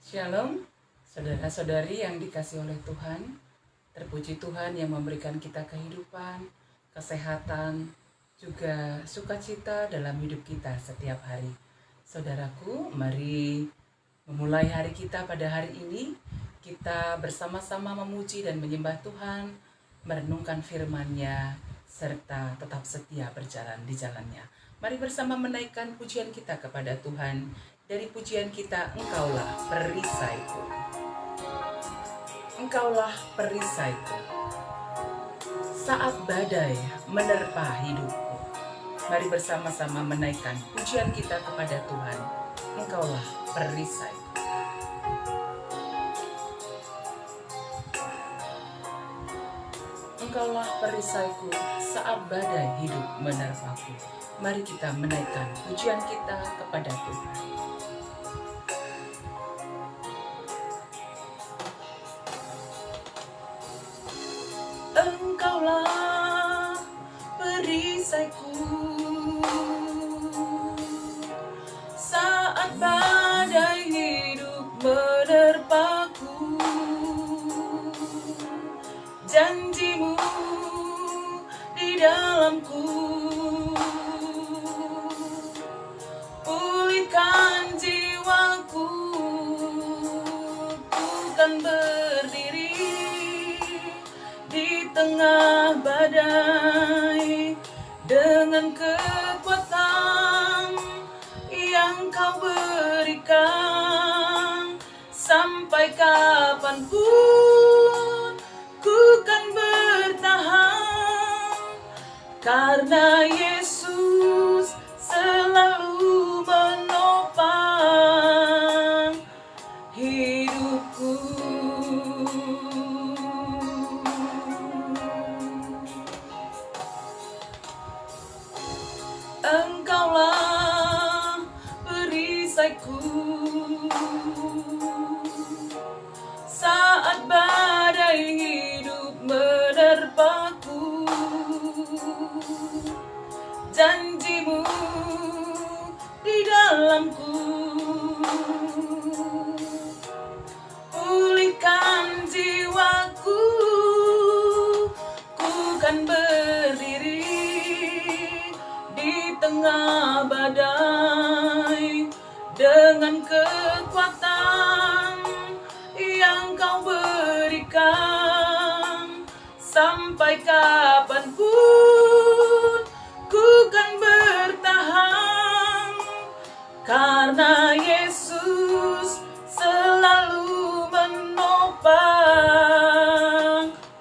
Shalom, saudara-saudari yang dikasih oleh Tuhan. Terpuji Tuhan yang memberikan kita kehidupan, kesehatan, juga sukacita dalam hidup kita setiap hari. Saudaraku, mari memulai hari kita pada hari ini. Kita bersama-sama memuji dan menyembah Tuhan, merenungkan firman-Nya, serta tetap setia berjalan di jalannya. Mari bersama menaikkan pujian kita kepada Tuhan. Dari pujian kita, Engkaulah perisaiku. Engkaulah perisaiku. Saat badai menerpa hidupku. Mari bersama-sama menaikkan pujian kita kepada Tuhan. Engkaulah perisaiku. Engkaulah perisaiku saat badai hidup menerpaku. Mari kita menaikkan pujian kita kepada Tuhan. Engkaulah perisaiku saat badai hidup menerpaku. Janjimu di dalamku, pulihkan jiwaku, ku kan berdiri di tengah badai dengan kekuatan yang kau berikan. Sampai kapanpun ku kan bertahan, karena Yesus selalu menopang hidupku. Engkaulah perisaiku saat badai hidup menerpaku. Janjimu di dalamku, pulihkan jiwaku, ku kan berdiri di tengah badai dengan kekuatan yang kau berikan. Sampai kapanpun ku kan bertahan, karena Yesus selalu menopang.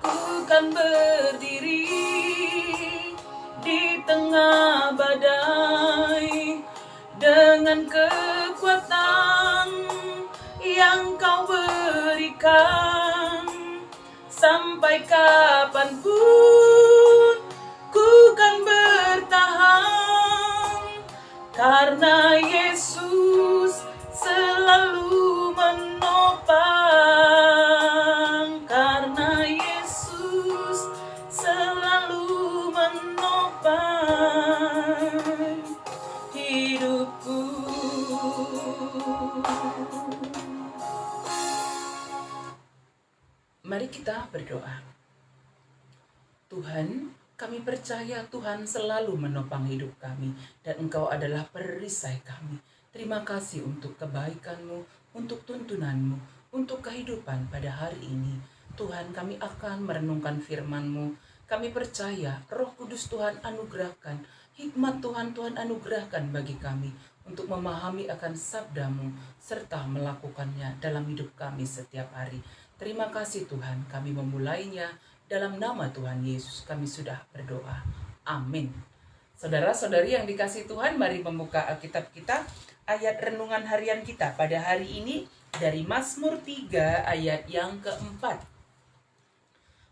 Ku kan berdiri di tengah badai dengan kekuatan yang kau berikan. Sampai kapanpun ku kan bertahan, karena Yesus selalu menopang. Karena Yesus selalu menopang hidupku. Mari kita berdoa. Tuhan, kami percaya Tuhan selalu menopang hidup kami dan Engkau adalah perisai kami. Terima kasih untuk kebaikan-Mu, untuk tuntunan-Mu, untuk kehidupan pada hari ini. Tuhan, kami akan merenungkan firman-Mu. Kami percaya Roh Kudus Tuhan anugerahkan, hikmat Tuhan anugerahkan bagi kami untuk memahami akan sabda-Mu serta melakukannya dalam hidup kami setiap hari. Terima kasih Tuhan, kami memulainya dalam nama Tuhan Yesus kami sudah berdoa. Amin. Saudara-saudari yang dikasihi Tuhan, mari membuka Alkitab kita, ayat renungan harian kita pada hari ini dari Mazmur 3 ayat yang keempat.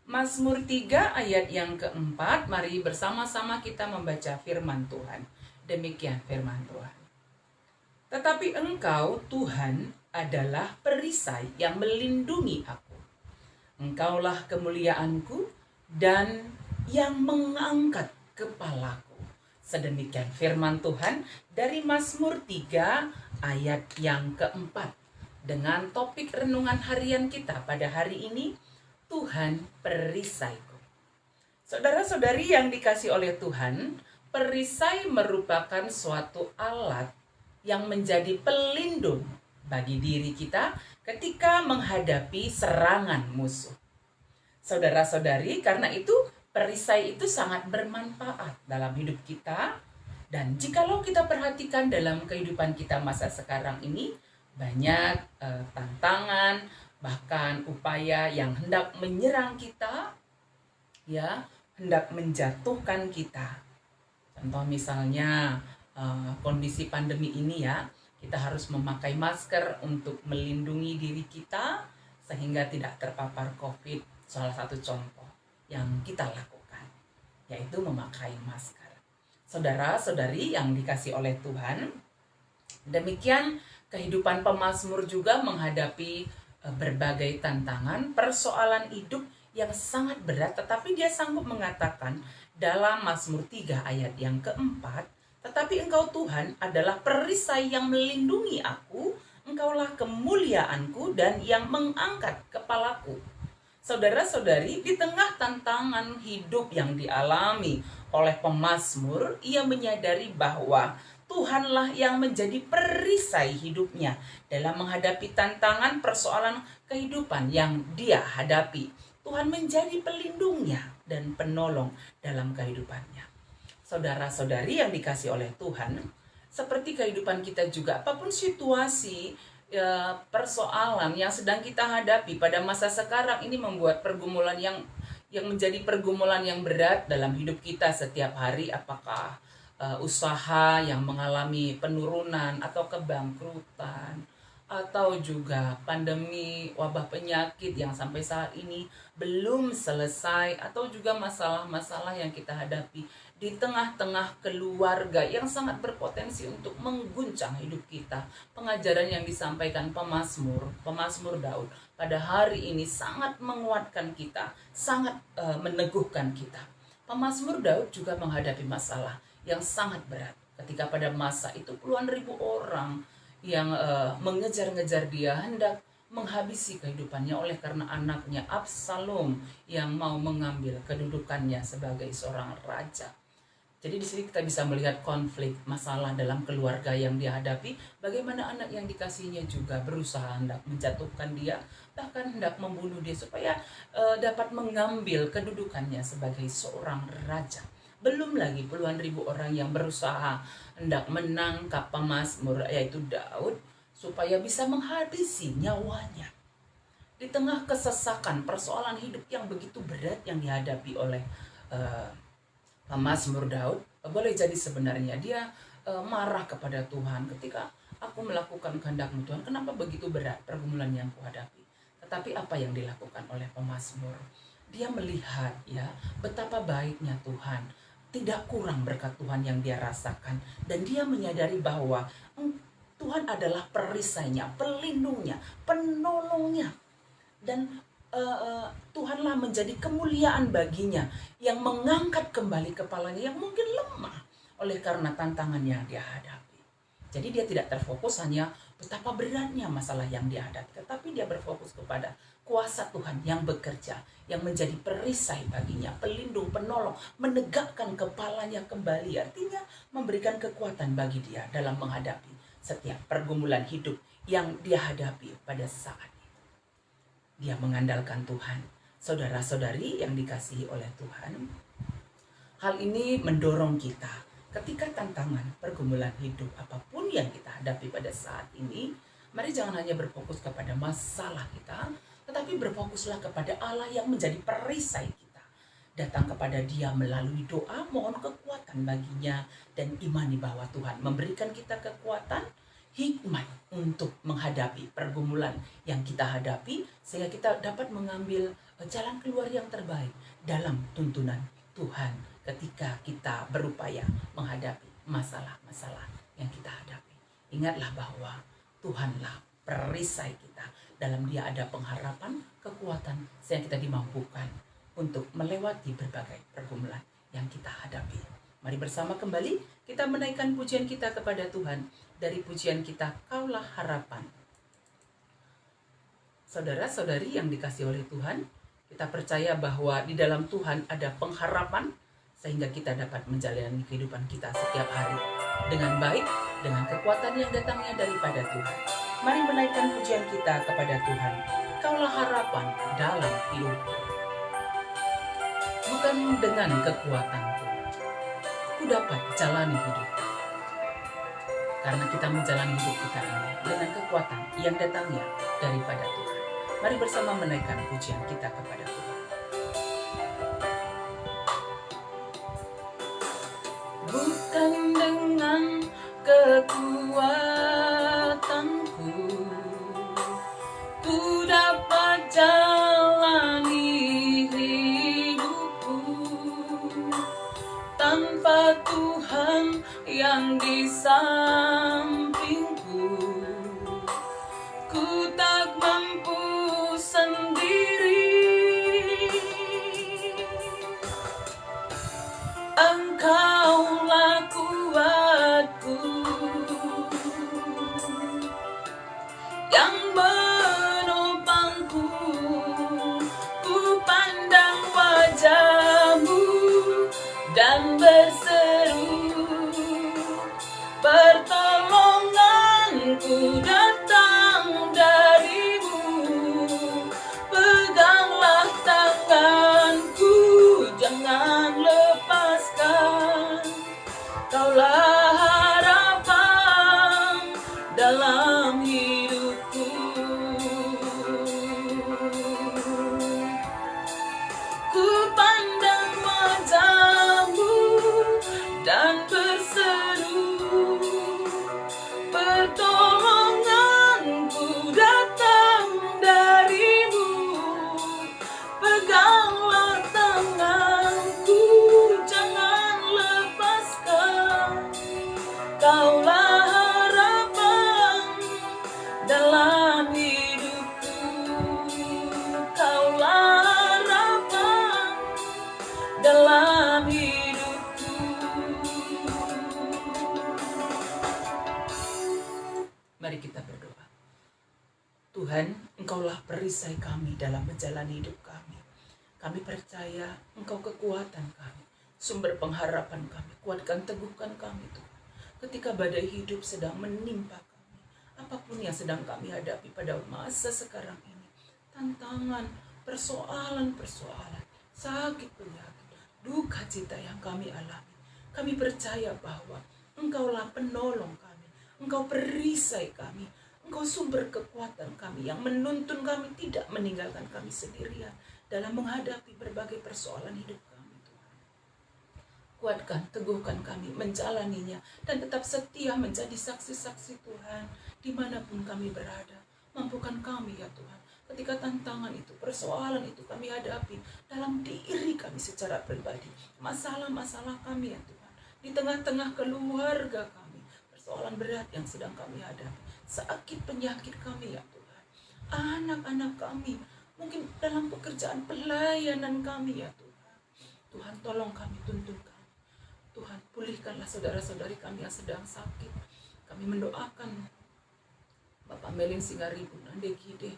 Mazmur 3 ayat yang keempat, mari bersama-sama kita membaca firman Tuhan. Demikian firman Tuhan. Tetapi Engkau, Tuhan, adalah perisai yang melindungi aku. Engkaulah kemuliaanku dan yang mengangkat kepalaku. Sedemikian firman Tuhan dari Mazmur 3 ayat yang keempat. dengan topik renungan harian kita pada hari ini, Tuhan perisaiku. Saudara-saudari yang dikasih oleh Tuhan, perisai merupakan suatu alat yang menjadi pelindung bagi diri kita ketika menghadapi serangan musuh. Saudara-saudari, karena itu perisai itu sangat bermanfaat dalam hidup kita. Dan jikalau kita perhatikan dalam kehidupan kita masa sekarang ini, banyak tantangan, bahkan upaya yang hendak menyerang kita, ya, hendak menjatuhkan kita. Contoh misalnya kondisi pandemi ini ya, kita harus memakai masker untuk melindungi diri kita sehingga tidak terpapar COVID. Salah satu contoh yang kita lakukan yaitu memakai masker. Saudara-saudari yang dikasih oleh Tuhan, demikian kehidupan pemazmur juga menghadapi berbagai tantangan, persoalan hidup yang sangat berat, tetapi dia sanggup mengatakan dalam Mazmur 3 ayat yang keempat, tetapi Engkau Tuhan adalah perisai yang melindungi aku, Engkaulah kemuliaanku dan yang mengangkat kepalaku. Saudara-saudari, di tengah tantangan hidup yang dialami oleh pemazmur, ia menyadari bahwa Tuhanlah yang menjadi perisai hidupnya dalam menghadapi tantangan persoalan kehidupan yang dia hadapi. Tuhan menjadi pelindungnya dan penolong dalam kehidupannya. Saudara-saudari yang dikasih oleh Tuhan, seperti kehidupan kita juga, apapun situasi, persoalan yang sedang kita hadapi pada masa sekarang ini membuat pergumulan yang menjadi pergumulan yang berat dalam hidup kita setiap hari, apakah usaha yang mengalami penurunan atau kebangkrutan, atau juga pandemi wabah penyakit yang sampai saat ini belum selesai, atau juga masalah-masalah yang kita hadapi di tengah-tengah keluarga yang sangat berpotensi untuk mengguncang hidup kita. Pengajaran yang disampaikan pemazmur Daud pada hari ini sangat menguatkan kita, sangat meneguhkan kita. Pemazmur Daud juga menghadapi masalah yang sangat berat ketika pada masa itu puluhan ribu orang yang mengejar-ngejar dia, hendak menghabisi kehidupannya oleh karena anaknya Absalom yang mau mengambil kedudukannya sebagai seorang raja. Jadi di sini kita bisa melihat konflik, masalah dalam keluarga yang dia hadapi, bagaimana anak yang dikasihnya juga berusaha hendak menjatuhkan dia, bahkan hendak membunuh dia supaya dapat mengambil kedudukannya sebagai seorang raja. Belum lagi puluhan ribu orang yang berusaha hendak menangkap pemazmur yaitu Daud supaya bisa menghabisi nyawanya. Di tengah kesesakan persoalan hidup yang begitu berat yang dihadapi oleh pemazmur Daud, boleh jadi sebenarnya dia marah kepada Tuhan ketika aku melakukan kehendak-Mu Tuhan, kenapa begitu berat pergumulan yang kuhadapi. Tetapi apa yang dilakukan oleh pemazmur? Dia melihat ya betapa baiknya Tuhan, tidak kurang berkat Tuhan yang dia rasakan, dan dia menyadari bahwa Tuhan adalah perisainya, pelindungnya, penolongnya, dan Tuhanlah menjadi kemuliaan baginya yang mengangkat kembali kepalanya yang mungkin lemah oleh karena tantangan yang dia hadapi. Jadi dia tidak terfokus hanya betapa beratnya masalah yang dia hadapi, tetapi dia berfokus kepada kuasa Tuhan yang bekerja, yang menjadi perisai baginya, pelindung, penolong, menegakkan kepalanya kembali, artinya memberikan kekuatan bagi dia dalam menghadapi setiap pergumulan hidup yang dia hadapi pada saat itu. Dia mengandalkan Tuhan. Saudara-saudari yang dikasihi oleh Tuhan, hal ini mendorong kita ketika tantangan pergumulan hidup apapun yang kita hadapi pada saat ini, mari jangan hanya berfokus kepada masalah kita, tetapi berfokuslah kepada Allah yang menjadi perisai kita. Datang kepada Dia melalui doa, mohon kekuatan baginya, dan imani bahwa Tuhan memberikan kita kekuatan, hikmat untuk menghadapi pergumulan yang kita hadapi, sehingga kita dapat mengambil jalan keluar yang terbaik dalam tuntunan Tuhan ketika kita berupaya menghadapi masalah-masalah yang kita hadapi. Ingatlah bahwa Tuhanlah perisai kita. Dalam Dia ada pengharapan, kekuatan, sehingga kita dimampukan untuk melewati berbagai pergumulan yang kita hadapi. Mari bersama kembali kita menaikkan pujian kita kepada Tuhan. Dari pujian kita, Kaulah Harapan. Saudara-saudari yang dikasihi oleh Tuhan, kita percaya bahwa di dalam Tuhan ada pengharapan sehingga kita dapat menjalani kehidupan kita setiap hari dengan baik, dengan kekuatan yang datangnya daripada Tuhan. Mari menaikkan pujian kita kepada Tuhan. Kaulah harapan dalam hidupku. Bukan dengan kekuatanku, ku dapat jalani hidup. Karena kita menjalani hidup kita ini dengan kekuatan yang datangnya daripada Tuhan. Mari bersama menaikkan pujian kita kepada Tuhan. Bukan dengan kekuatanku, ku dapat jalani hidupku. Tanpa Tuhan yang di sampingku, ku tak mampu sendiri. Engkaulah kuatku yang menopangku. Ku pandang wajah-Mu dan berseru, pertolonganku datang dari-Mu. Peganglah tanganku, jangan lepaskan. Kaulah harapan dalam hidupku. Ku pandang wajah-Mu dan berseru, pertolonganku datang dari-Mu. Peganglah tanganku, jangan lepaskan. Kaulah harapan dalam hidupku. Kaulah harapan dalam hidupku. Mari kita berdoa. Tuhan, Engkaulah perisai kami dalam menjalani hidup kami. Kami percaya Engkau kekuatan kami, sumber pengharapan kami. Kuatkan, teguhkan kami Tuhan. Ketika badai hidup sedang menimpa kami, apapun yang sedang kami hadapi pada masa sekarang ini, tantangan, persoalan-persoalan, sakit penyakit, duka cita yang kami alami, kami percaya bahwa Engkaulah penolong kami, Engkau perisai kami, Engkau sumber kekuatan kami yang menuntun kami tidak meninggalkan kami sendirian dalam menghadapi berbagai persoalan hidup kami. Kuatkan, teguhkan kami menjalaninya dan tetap setia menjadi saksi-saksi Tuhan dimanapun kami berada. Mampukan kami ya Tuhan, ketika tantangan itu, persoalan itu kami hadapi dalam diri kami secara pribadi, masalah-masalah kami ya Tuhan, di tengah-tengah keluarga kami, persoalan berat yang sedang kami hadapi, sakit penyakit kami ya Tuhan, anak-anak kami, mungkin dalam pekerjaan pelayanan kami ya Tuhan. Tuhan tolong kami, tuntun kami. Tuhan, pulihkanlah saudara-saudari kami yang sedang sakit. Kami mendoakan Bapak Meling Singaribu, Nande Gide,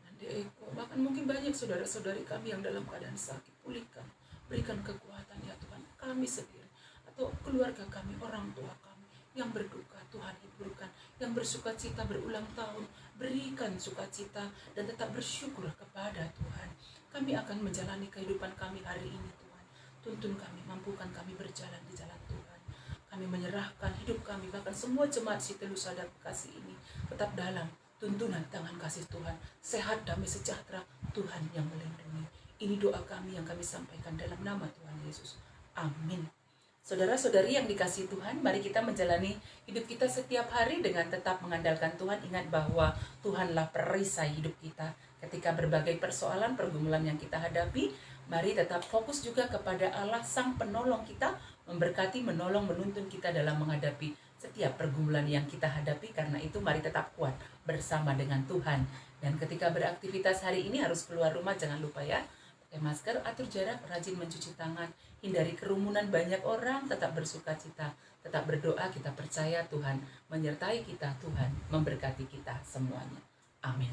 Nande Eko, bahkan mungkin banyak saudara-saudari kami yang dalam keadaan sakit. Pulihkan, berikan kekuatan ya Tuhan. Kami sendiri atau keluarga kami, orang tua kami yang berduka, Tuhan hiburkan. Yang bersuka cita berulang tahun, berikan sukacita dan tetap bersyukur kepada Tuhan. Kami akan menjalani kehidupan kami hari ini. Tuntun kami, mampukan kami berjalan di jalan Tuhan. Kami menyerahkan hidup kami, bahkan semua jemaat Siti Lusada Bekasi ini tetap dalam tuntunan tangan kasih Tuhan. Sehat, damai, sejahtera, Tuhan yang melindungi. Ini doa kami yang kami sampaikan dalam nama Tuhan Yesus. Amin. Saudara-saudari yang dikasihi Tuhan, mari kita menjalani hidup kita setiap hari dengan tetap mengandalkan Tuhan. Ingat bahwa Tuhanlah perisai hidup kita. Ketika berbagai persoalan, pergumulan yang kita hadapi, mari tetap fokus juga kepada Allah Sang Penolong kita, memberkati, menolong, menuntun kita dalam menghadapi setiap pergumulan yang kita hadapi. Karena itu mari tetap kuat bersama dengan Tuhan. Dan ketika beraktivitas hari ini harus keluar rumah, jangan lupa ya, pakai masker, atur jarak, rajin mencuci tangan, hindari kerumunan banyak orang, tetap bersuka cita, tetap berdoa. Kita percaya Tuhan menyertai kita, Tuhan memberkati kita semuanya. Amin.